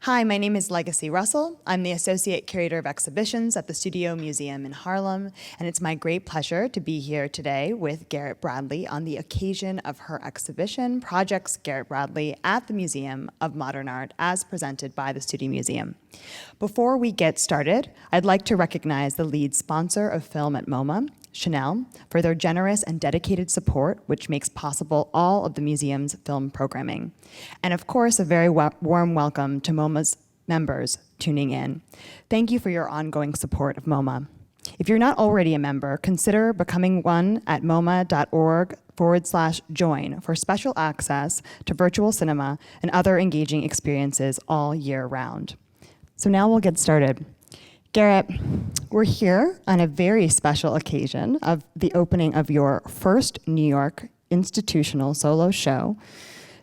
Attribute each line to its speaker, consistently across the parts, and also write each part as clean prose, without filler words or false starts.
Speaker 1: Hi, my name is Legacy Russell. I'm the Associate Curator of Exhibitions at the Studio Museum in Harlem, and it's my great pleasure to be here today with Garrett Bradley on the occasion of her exhibition, Projects Garrett Bradley at the Museum of Modern Art, as presented by the Studio Museum. Before we get started, I'd like to recognize the lead sponsor of film at MoMA, Chanel, for their generous and dedicated support, which makes possible all of the museum's film programming. And of course, a very warm welcome to MoMA's members tuning in. Thank you for your ongoing support of MoMA. If you're not already a member, consider becoming one at moma.org/join for special access to virtual cinema and other engaging experiences all year round. So now we'll get started. Garrett, we're here on a very special occasion of the opening of your first New York institutional solo show.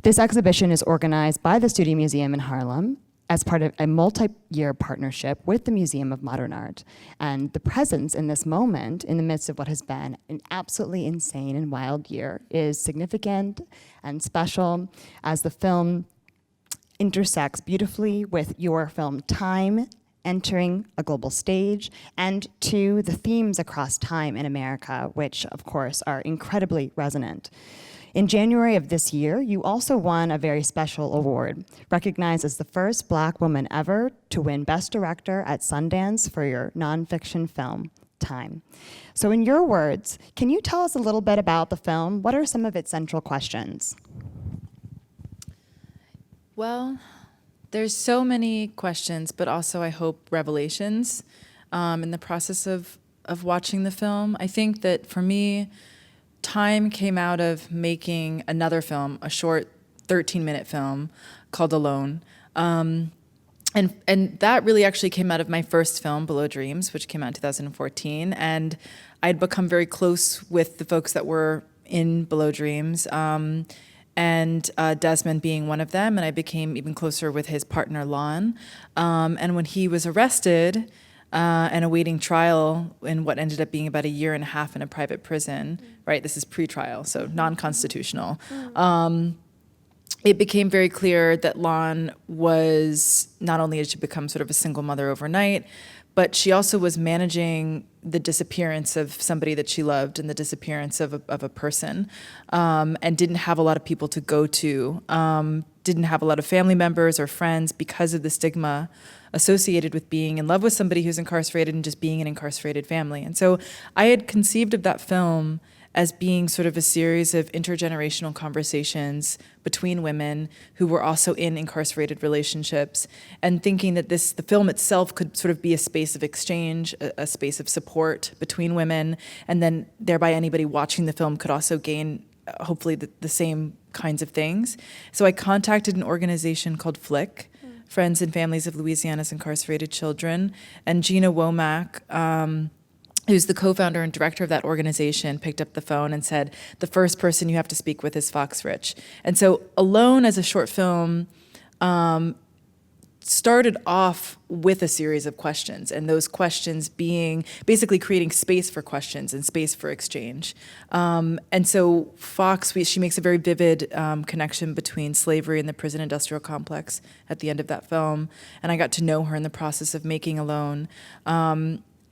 Speaker 1: This exhibition is organized by the Studio Museum in Harlem as part of a multi-year partnership with the Museum of Modern Art. And the presence in this moment, in the midst of what has been an absolutely insane and wild year, is significant and special as the film intersects beautifully with your film Time, entering a global stage, and to the themes across time in America, which of course are incredibly resonant. In January of this year, you also won a very special award, recognized as the first Black woman ever to win Best Director at Sundance for your nonfiction film, Time. So in your words, can you tell us a little bit about the film? What are some of its central questions?
Speaker 2: Well, there's so many questions, but also I hope revelations in the process of watching the film. I think that for me, Time came out of making another film, a short 13-minute film called Alone. And that really actually came out of my first film, Below Dreams, which came out in 2014. And I'd become very close with the folks that were in Below Dreams. And Desmond being one of them, and I became even closer with his partner, Lon. And when he was arrested and awaiting trial in what ended up being about 1.5 years in a private prison, right, this is pre-trial, so non-constitutional, it became very clear that Lon was, not only did she become sort of a single mother overnight, but she also was managing the disappearance of somebody that she loved and the disappearance of a person, and didn't have a lot of people to go to, didn't have a lot of family members or friends because of the stigma associated with being in love with somebody who's incarcerated and just being an incarcerated family. And so I had conceived of that film as being sort of a series of intergenerational conversations between women who were also in incarcerated relationships, and thinking that the film itself could sort of be a space of exchange, a space of support between women, and then thereby anybody watching the film could also gain hopefully the same kinds of things. So I contacted an organization called FLIC, Friends and Families of Louisiana's Incarcerated Children, and Gina Womack, who's the co-founder and director of that organization, picked up the phone and said, the first person you have to speak with is Fox Rich. And so Alone as a short film started off with a series of questions, and those questions being basically creating space for questions and space for exchange. And so Fox, she makes a very vivid connection between slavery and the prison industrial complex at the end of that film, and I got to know her in the process of making Alone.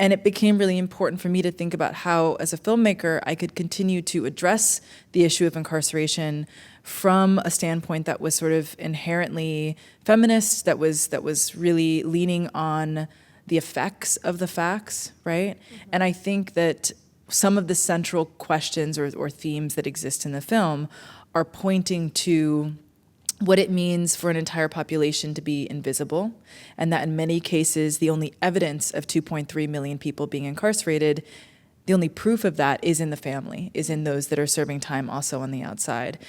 Speaker 2: And it became really important for me to think about how, as a filmmaker, I could continue to address the issue of incarceration from a standpoint that was sort of inherently feminist, that was really leaning on the effects of the facts, right? Mm-hmm. And I think that some of the central questions or themes that exist in the film are pointing to what it means for an entire population to be invisible, and that in many cases, the only evidence of 2.3 million people being incarcerated, the only proof of that is in the family, is in those that are serving time also on the outside.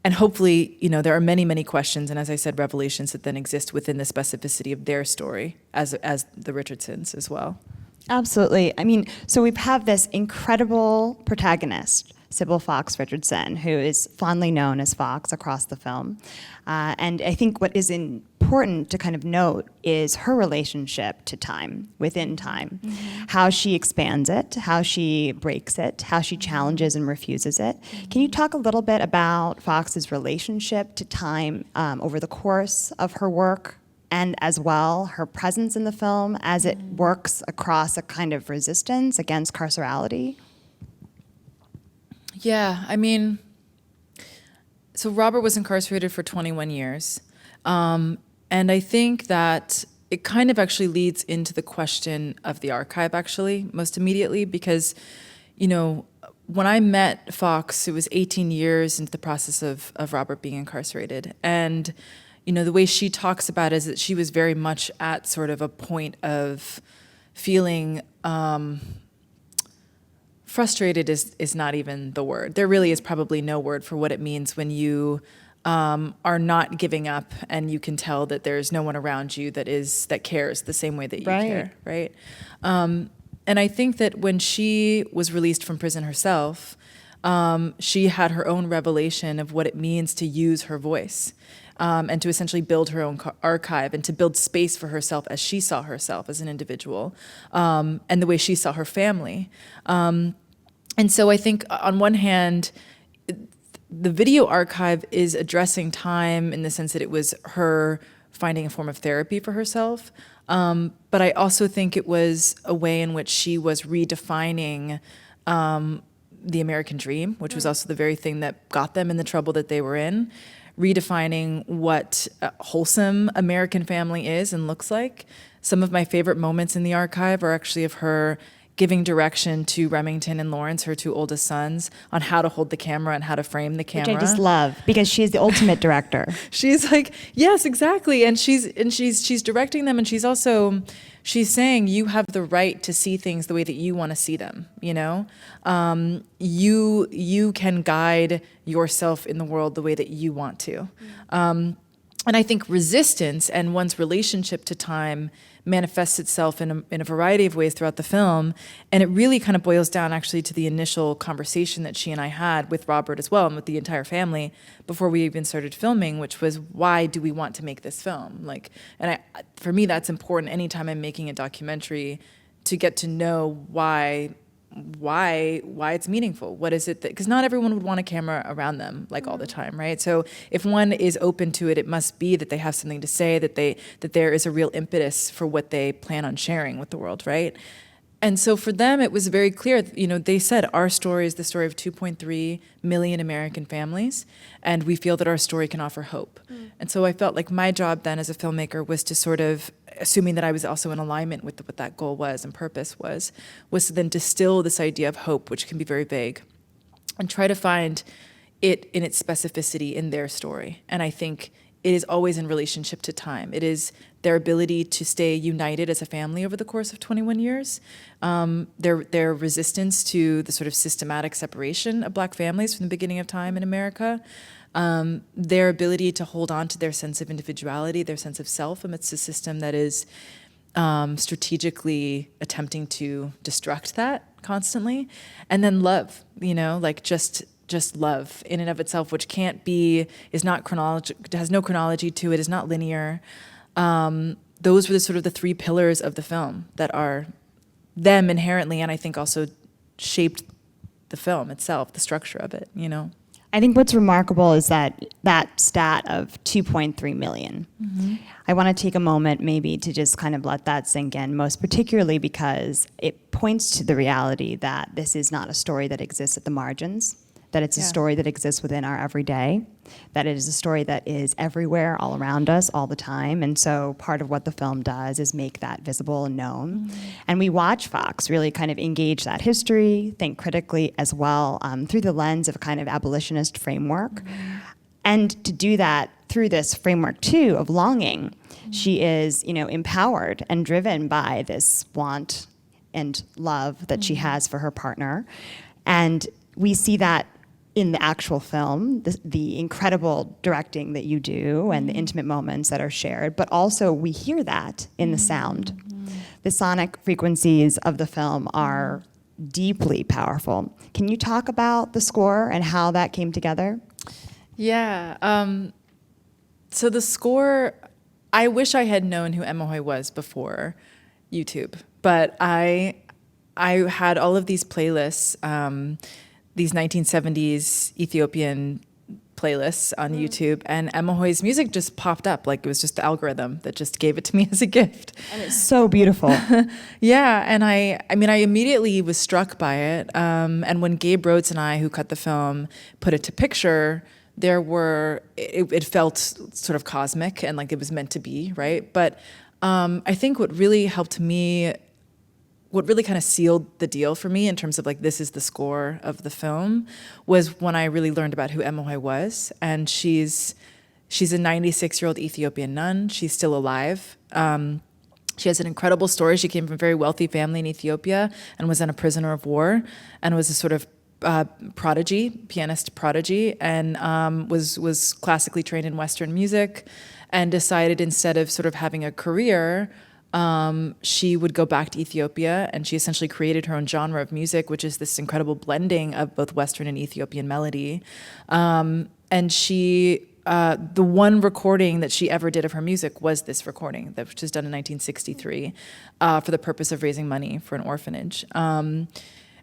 Speaker 2: And hopefully, there are many, many questions, and as I said, revelations that then exist within the specificity of their story as the Richardsons as well.
Speaker 1: Absolutely. I mean, so we have this incredible protagonist, Sybil Fox Richardson, who is fondly known as Fox across the film. And I think what is important to kind of note is her relationship to time, within time, how she expands it, how she breaks it, how she challenges and refuses it. Can you talk a little bit about Fox's relationship to time over the course of her work and as well her presence in the film as it works across a kind of resistance against carcerality?
Speaker 2: Yeah, I mean, so Robert was incarcerated for 21 years. And I think that it kind of actually leads into the question of the archive, actually, most immediately, because, you know, when I met Fox, it was 18 years into the process of Robert being incarcerated. And, you know, the way she talks about it is that she was very much at sort of a point of feeling frustrated is not even the word. There really is probably no word for what it means when you are not giving up and you can tell that there's no one around you that cares the same way that you care, right? And I think that when she was released from prison herself, she had her own revelation of what it means to use her voice. And to essentially build her own archive and to build space for herself as she saw herself as an individual, and the way she saw her family. And so I think on one hand, the video archive is addressing time in the sense that it was her finding a form of therapy for herself. But I also think it was a way in which she was redefining the American dream, which was also the very thing that got them in the trouble that they were in, redefining what a wholesome American family is and looks like. Some of my favorite moments in the archive are actually of her giving direction to Remington and Lawrence, her two oldest sons, on how to hold the camera and how to frame the camera.
Speaker 1: Which I just love because she's the ultimate director.
Speaker 2: She's like, yes, exactly. And she's directing them, and she's saying you have the right to see things the way that you want to see them, you know? You can guide yourself in the world the way that you want to. And I think resistance and one's relationship to time manifests itself in a variety of ways throughout the film. And it really kind of boils down actually to the initial conversation that she and I had with Robert as well and with the entire family before we even started filming, which was, why do we want to make this film? For me, that's important anytime I'm making a documentary, to get to know why it's meaningful. What is it that, because not everyone would want a camera around them like all the time, right? So if one is open to it, it must be that they have something to say, that there is a real impetus for what they plan on sharing with the world, right? And so for them, it was very clear, you know, they said our story is the story of 2.3 million American families, and we feel that our story can offer hope. And so I felt like my job then as a filmmaker was to sort of, assuming that I was also in alignment with what that goal was and purpose was to then distill this idea of hope, which can be very vague, and try to find it in its specificity in their story. And I think it is always in relationship to time. It is their ability to stay united as a family over the course of 21 years, their resistance to the sort of systematic separation of Black families from the beginning of time in America, their ability to hold on to their sense of individuality, their sense of self amidst a system that is strategically attempting to destruct that constantly, and then love, you know, like just love in and of itself, which is not chronological, has no chronology to it, is not linear. Those were the sort of the three pillars of the film that are them inherently, and I think also shaped the film itself, the structure of it, you know.
Speaker 1: I think what's remarkable is that stat of 2.3 million. Mm-hmm. I want to take a moment maybe to just kind of let that sink in, most particularly because it points to the reality that this is not a story that exists at the margins, that it's a story that exists within our everyday, that it is a story that is everywhere, all around us, all the time. And so part of what the film does is make that visible and known. Mm-hmm. And we watch Fox really kind of engage that history, think critically as well, through the lens of a kind of abolitionist framework. Mm-hmm. And to do that through this framework, too, of longing, she is, you know, empowered and driven by this want and love that she has for her partner. And we see that in the actual film, the incredible directing that you do and the intimate moments that are shared, but also we hear that in the sound. The sonic frequencies of the film are deeply powerful. Can you talk about the score and how that came together?
Speaker 2: Yeah. So the score, I wish I had known who Emma Hoy was before YouTube, but I had all of these playlists, these 1970s Ethiopian playlists on YouTube, and Emma Hoy's music just popped up. Like, it was just the algorithm that just gave it to me as a gift.
Speaker 1: And it's so beautiful.
Speaker 2: Yeah, and I mean, I immediately was struck by it. And when Gabe Rhodes and I, who cut the film, put it to picture, it felt sort of cosmic and like it was meant to be, right? But I think what really helped me, what really kind of sealed the deal for me in terms of like, this is the score of the film, was when I really learned about who Emma Hoy was. And she's a 96-year-old Ethiopian nun. She's still alive. She has an incredible story. She came from a very wealthy family in Ethiopia and was then a prisoner of war and was a sort of pianist prodigy, and was classically trained in Western music, and decided instead of sort of having a career, she would go back to Ethiopia, and she essentially created her own genre of music, which is this incredible blending of both Western and Ethiopian melody. And she, the one recording that she ever did of her music was this recording, which was done in 1963 for the purpose of raising money for an orphanage.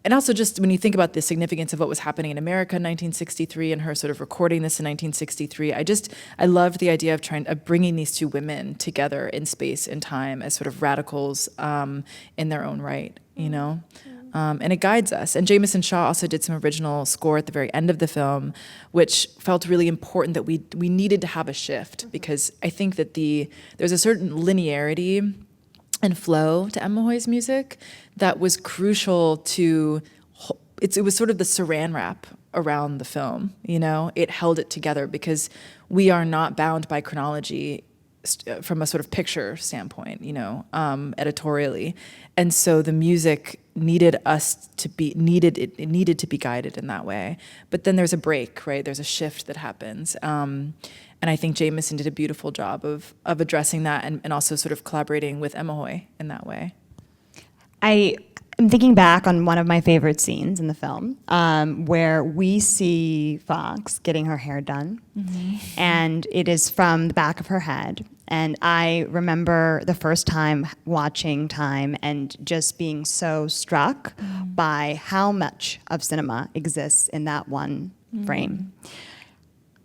Speaker 2: And also, just when you think about the significance of what was happening in America in 1963 and her sort of recording this in 1963, I loved the idea of bringing these two women together in space and time as sort of radicals in their own right, you know? And it guides us. And Jameson Shaw also did some original score at the very end of the film, which felt really important that we needed to have a shift, because I think that there's a certain linearity and flow to Emma Hoy's music that was crucial to, it was sort of the saran wrap around the film, you know? It held it together because we are not bound by chronology from a sort of picture standpoint, you know, editorially. And so the music needed to be guided in that way. But then there's a break, right? There's a shift that happens. And I think Jameson did a beautiful job of addressing that and also sort of collaborating with Emma Hoy in that way.
Speaker 1: I am thinking back on one of my favorite scenes in the film, where we see Fox getting her hair done, and it is from the back of her head. And I remember the first time watching Time and just being so struck by how much of cinema exists in that one frame.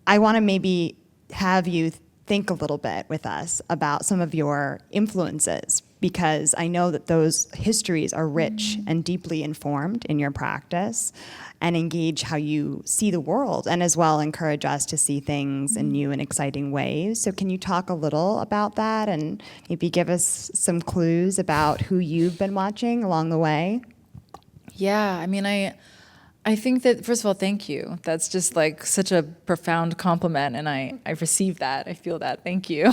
Speaker 1: I want to maybe have you think a little bit with us about some of your influences, because I know that those histories are rich and deeply informed in your practice and engage how you see the world, and as well encourage us to see things in new and exciting ways. So can you talk a little about that and maybe give us some clues about who you've been watching along the way?
Speaker 2: Yeah, I mean, I think that, first of all, thank you. That's just like such a profound compliment, and I received that. I feel that. Thank you.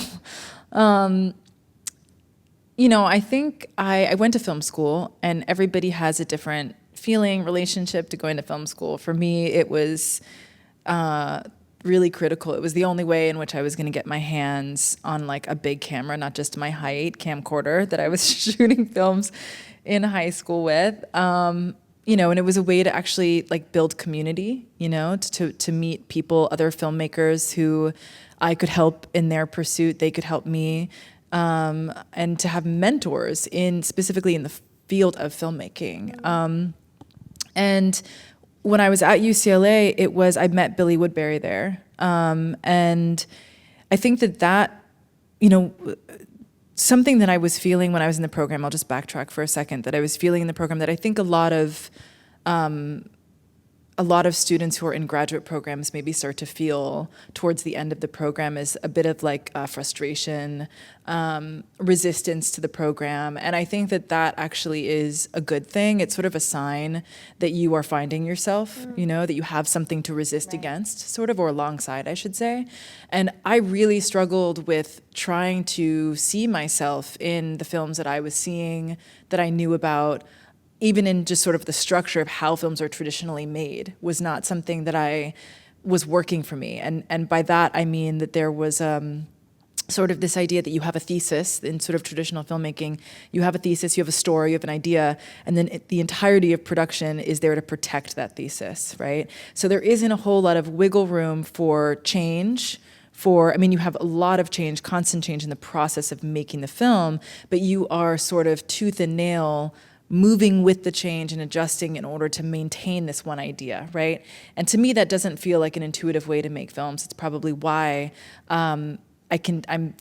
Speaker 2: You know, I think I went to film school, and everybody has a different relationship to going to film school. For me, it was really critical. It was the only way in which I was going to get my hands on like a big camera, not just my Hi8 camcorder that I was shooting films in high school with. You know, and it was a way to actually like build community, you know, to meet people, other filmmakers who I could help in their pursuit, they could help me, and to have mentors specifically in the field of filmmaking. And when I was at UCLA, I met Billy Woodbury there. And I think that, you know, something that I was feeling when I was in the program, I'll just backtrack for a second, that I was feeling in the program that I think a lot of students who are in graduate programs maybe start to feel towards the end of the program is a bit of like frustration, resistance to the program. And I think that actually is a good thing. It's sort of a sign that you are finding yourself, you know, that you have something to resist against, sort of, or alongside, I should say. And I really struggled with trying to see myself in the films that I was seeing, that I knew about, even in just sort of the structure of how films are traditionally made, was not something that I was working for me. And by that, I mean that there was sort of this idea that you have a thesis in sort of traditional filmmaking. You have a thesis, you have a story, you have an idea, and then the entirety of production is there to protect that thesis, right? So there isn't a whole lot of wiggle room for change. You have a lot of change, constant change in the process of making the film, but you are sort of tooth and nail moving with the change and adjusting in order to maintain this one idea, right? And to me, that doesn't feel like an intuitive way to make films. It's probably why I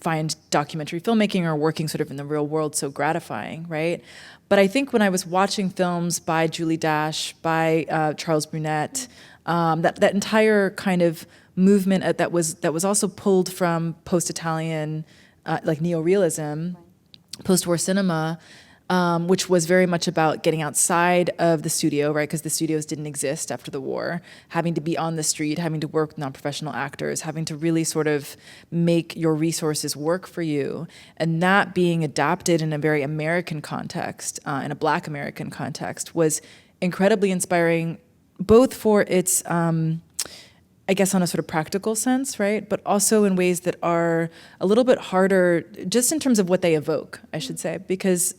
Speaker 2: find documentary filmmaking or working sort of in the real world so gratifying, right? But I think when I was watching films by Julie Dash, by Charles Brunet, that entire kind of movement that was also pulled from post-Italian, like neorealism, post-war cinema, which was very much about getting outside of the studio, right? Because the studios didn't exist after the war, having to be on the street, having to work with non-professional actors, having to really sort of make your resources work for you. And that being adapted in a very American context, in a Black American context, was incredibly inspiring, both for its, I guess on a sort of practical sense, right? But also in ways that are a little bit harder, just in terms of what they evoke, I should say. Because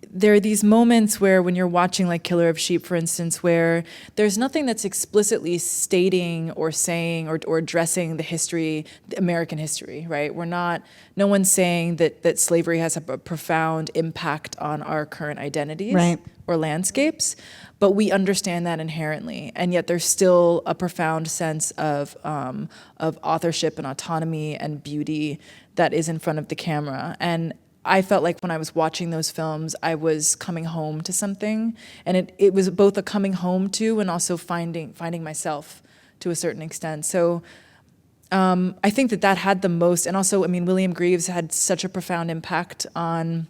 Speaker 2: there are these moments where when you're watching like Killer of Sheep, for instance, where there's nothing that's explicitly stating or saying or addressing the history, the American history, right? No one's saying that slavery has a profound impact on our current identities,
Speaker 1: Right,
Speaker 2: or landscapes, but we understand that inherently, and yet there's still a profound sense of authorship and autonomy and beauty that is in front of the camera. And I felt like when I was watching those films, I was coming home to something, and it was both a coming home to and also finding myself to a certain extent. So I think that had the most, and also, I mean, William Greaves had such a profound impact on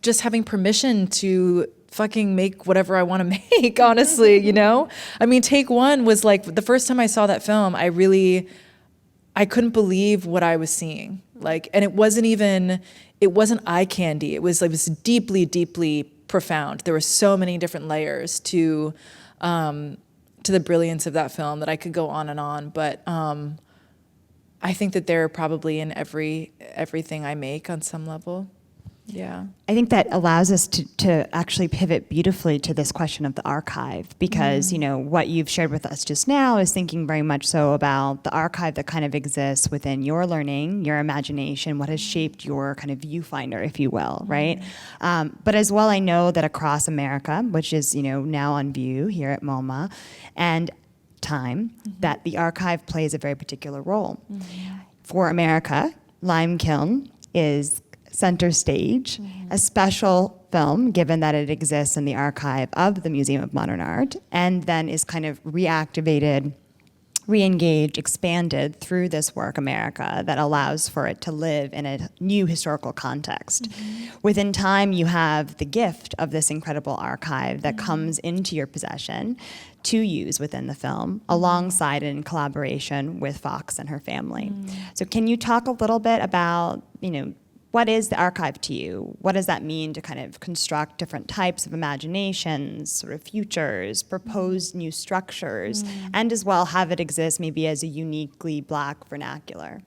Speaker 2: just having permission to fucking make whatever I want to make, honestly, you know? I mean, Take One was like, the first time I saw that film, I couldn't believe what I was seeing. Like, and it wasn't eye candy. It was deeply, deeply profound. There were so many different layers to the brilliance of that film that I could go on and on. But I think that they're probably in everything I make on some level. Yeah.
Speaker 1: I think that allows us to actually pivot beautifully to this question of the archive, because, you know, what you've shared with us just now is thinking very much so about the archive that kind of exists within your learning, your imagination, what has shaped your kind of viewfinder, if you will, right? But as well, I know that across America, which is, you know, now on view here at MoMA, and Time, that the archive plays a very particular role. For America, Lime Kiln is center stage, a special film, given that it exists in the archive of the Museum of Modern Art, and then is kind of reactivated, re-engaged, expanded through this work, America, that allows for it to live in a new historical context. Within Time, you have the gift of this incredible archive that comes into your possession to use within the film, alongside and in collaboration with Fox and her family. So can you talk a little bit about, you know, what is the archive to you? What does that mean to kind of construct different types of imaginations, sort of futures, propose new structures, and as well have it exist maybe as a uniquely Black vernacular?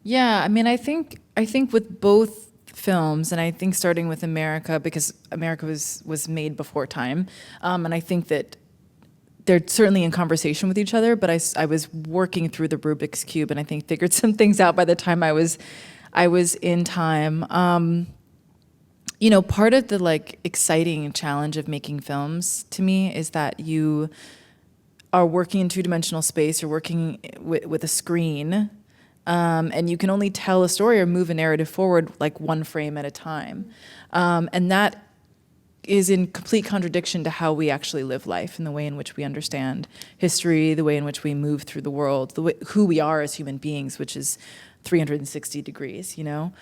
Speaker 2: Yeah, I mean, I think with both films, and I think starting with America, because America was made before Time, and I think that they're certainly in conversation with each other, but I was working through the Rubik's Cube, and I think figured some things out by the time I was in Time. You know, part of the like exciting challenge of making films to me is that you are working in two-dimensional space, you're working with a screen, and you can only tell a story or move a narrative forward like one frame at a time. And that is in complete contradiction to how we actually live life and the way in which we understand history, the way in which we move through the world, who we are as human beings, which is 360 degrees, you know?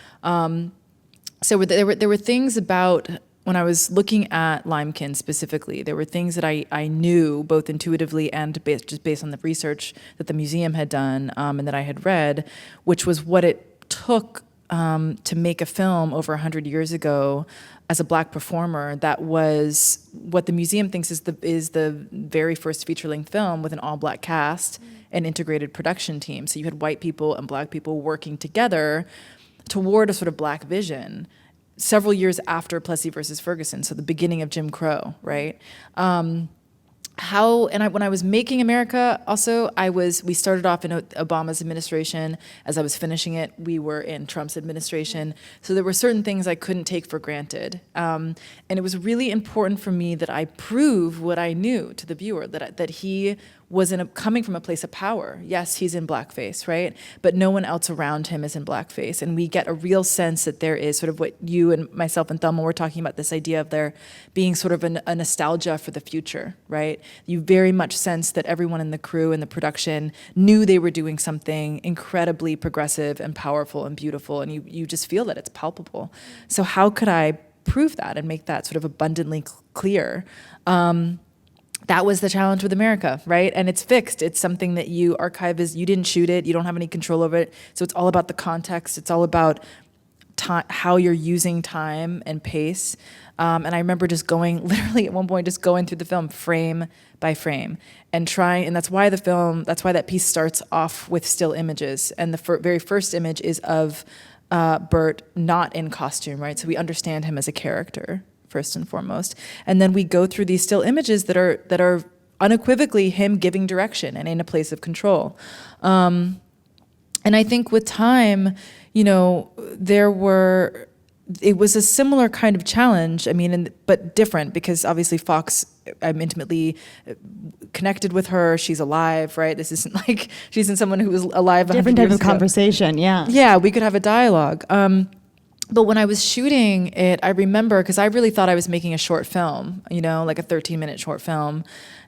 Speaker 2: So there were things about, when I was looking at Lime Kiln specifically, there were things that I knew both intuitively and just based on the research that the museum had done and that I had read, which was what it took to make a film over 100 years ago as a Black performer that was what the museum thinks is the very first feature-length film with an all-Black cast and integrated production team. So you had white people and Black people working together toward a sort of Black vision several years after Plessy versus Ferguson, so the beginning of Jim Crow, right? when I was making America, also, we started off in Obama's administration. As I was finishing it, we were in Trump's administration. So there were certain things I couldn't take for granted. And it was really important for me that I prove what I knew to the viewer, that he was coming from a place of power. Yes, he's in blackface, right? But no one else around him is in blackface. And we get a real sense that there is sort of what you and myself and Thelma were talking about, this idea of there being sort of a nostalgia for the future, right? You very much sense that everyone in the crew and the production knew they were doing something incredibly progressive and powerful and beautiful, and you just feel that it's palpable. So how could I prove that and make that sort of abundantly clear? That was the challenge with America, right? And it's fixed. It's something that you didn't shoot it, you don't have any control over it. So it's all about the context. It's all about how you're using time and pace. And I remember just literally at one point, just going through the film frame by frame and that's why that piece starts off with still images. And the very first image is of Bert not in costume, right? So we understand him as a character, first and foremost. And then we go through these still images that are unequivocally him giving direction and in a place of control. And I think with time, it was a similar kind of challenge, but different, because obviously Fox, I'm intimately connected with her. She's alive, right? This isn't like she isn't someone who was alive 100
Speaker 1: Different
Speaker 2: years
Speaker 1: type of
Speaker 2: ago.
Speaker 1: conversation, yeah.
Speaker 2: Yeah, we could have a dialogue. But when I was shooting it, I remember, because I really thought I was making a short film, like a 13-minute short film.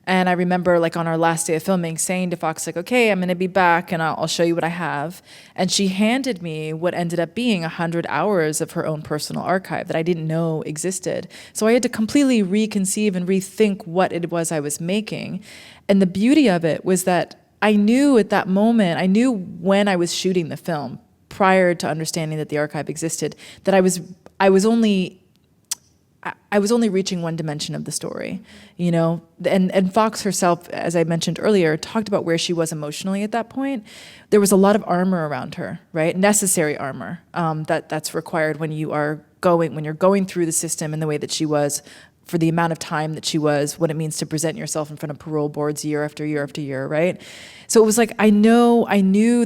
Speaker 2: And I remember, like, on our last day of filming, saying to Fox, like, okay, I'm going to be back and I'll show you what I have. And she handed me what ended up being 100 hours of her own personal archive that I didn't know existed. So I had to completely reconceive and rethink what it was I was making. And the beauty of it was that I knew at that moment, I knew when I was shooting the film, prior to understanding that the archive existed, that I was only reaching one dimension of the story, and Fox herself, as I mentioned earlier, talked about where she was emotionally at that point. There was a lot of armor around her, right? Necessary armor that's required when you're going through the system in the way that she was, for the amount of time that she was, what it means to present yourself in front of parole boards year after year after year, right? So it was like, I knew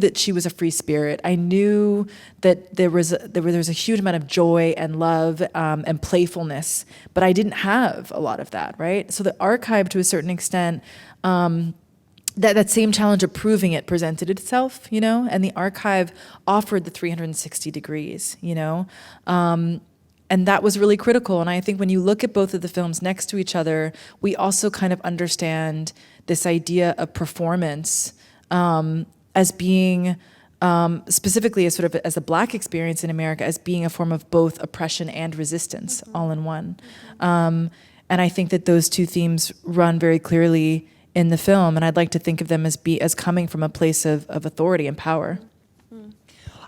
Speaker 2: that she was a free spirit. I knew that there was a huge amount of joy and love and playfulness, but I didn't have a lot of that, right? So the archive, to a certain extent, that same challenge of proving it presented itself, and the archive offered the 360 degrees, and that was really critical. And I think when you look at both of the films next to each other, we also kind of understand this idea of performance as being, specifically as sort of as a Black experience in America, as being a form of both oppression and resistance, all in one. And I think that those two themes run very clearly in the film, and I'd like to think of them as coming from a place of authority and power.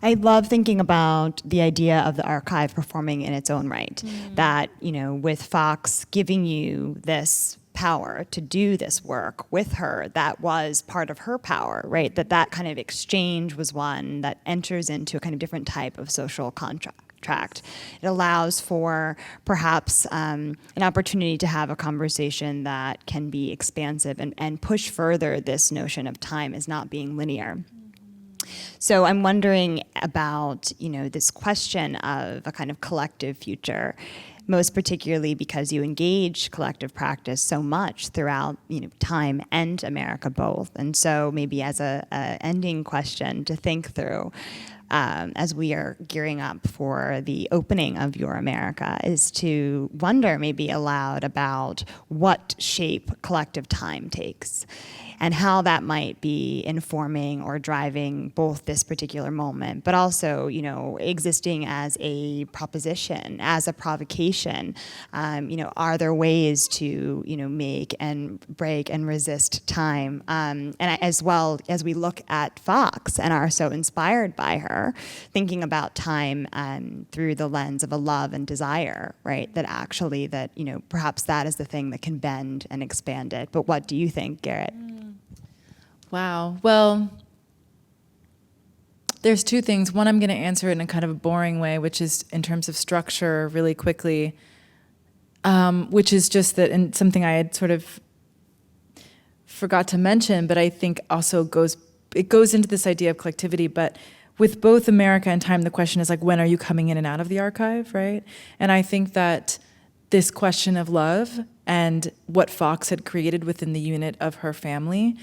Speaker 1: I love thinking about the idea of the archive performing in its own right. That, with Fox giving you this power to do this work with her, that was part of her power, right? That kind of exchange was one that enters into a kind of different type of social contract. It allows for perhaps an opportunity to have a conversation that can be expansive and push further this notion of time as not being linear. So I'm wondering about, this question of a kind of collective future, most particularly because you engage collective practice so much throughout, time and America both. And so maybe as a ending question to think through, as we are gearing up for the opening of Your America, is to wonder maybe aloud about what shape collective time takes and how that might be informing or driving both this particular moment, but also, existing as a proposition, as a provocation. Are there ways to, make and break and resist time? As well as we look at Fox and are so inspired by her, thinking about time through the lens of a love and desire, right? That perhaps that is the thing that can bend and expand it. But what do you think, Garrett?
Speaker 2: Wow. Well, there's two things. One, I'm going to answer it in a kind of a boring way, which is in terms of structure really quickly, which is just that, and something I had sort of forgot to mention, but I think also goes into this idea of collectivity. But with both America and Time, the question is like, when are you coming in and out of the archive, right? And I think that this question of love and what Fox had created within the unit of her family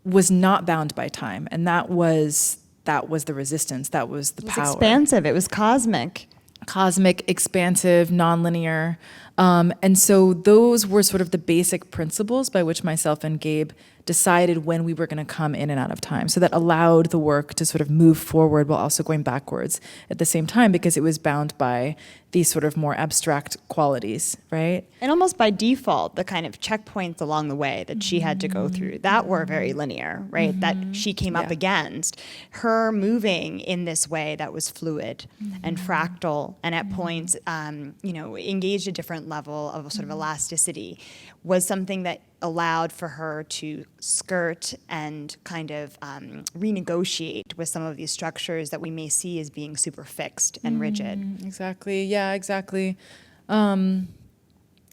Speaker 2: was not bound by time, and that was the resistance. That was the power.
Speaker 1: It was expansive. It was cosmic.
Speaker 2: Cosmic, expansive, nonlinear. And so those were sort of the basic principles by which myself and Gabe decided when we were going to come in and out of time. So that allowed the work to sort of move forward while also going backwards at the same time, because it was bound by these sort of more abstract qualities, right?
Speaker 1: And almost by default, the kind of checkpoints along the way that she had to go through, that were very linear, right? That she came up against. Her moving in this way that was fluid and fractal, and at points, engaged a different level of sort of elasticity, was something that allowed for her to skirt and kind of renegotiate with some of these structures that we may see as being super fixed and rigid.
Speaker 2: Exactly. Yeah, exactly.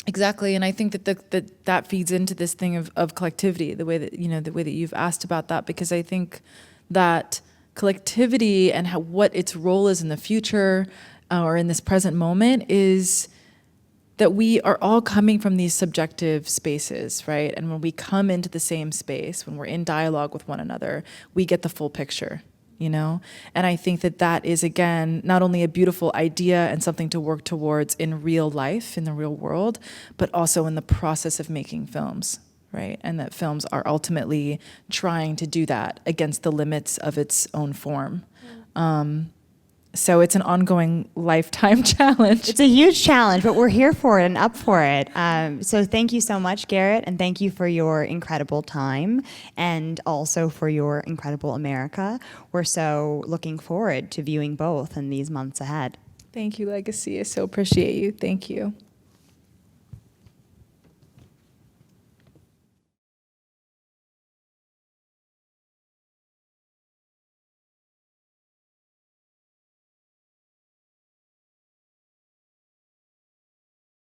Speaker 2: Exactly. And I think that feeds into this thing of collectivity, the way that you've asked about that, because I think that collectivity and what its role is in the future or in this present moment is that we are all coming from these subjective spaces, right? And when we come into the same space, when we're in dialogue with one another, we get the full picture, And I think that is, again, not only a beautiful idea and something to work towards in real life, in the real world, but also in the process of making films, right? And that films are ultimately trying to do that against the limits of its own form. So it's an ongoing lifetime challenge.
Speaker 1: It's a huge challenge, but we're here for it and up for it. So thank you so much, Garrett, and thank you for your incredible time and also for your incredible America. We're so looking forward to viewing both in these months ahead.
Speaker 2: Thank you, Legacy. I so appreciate you. Thank you.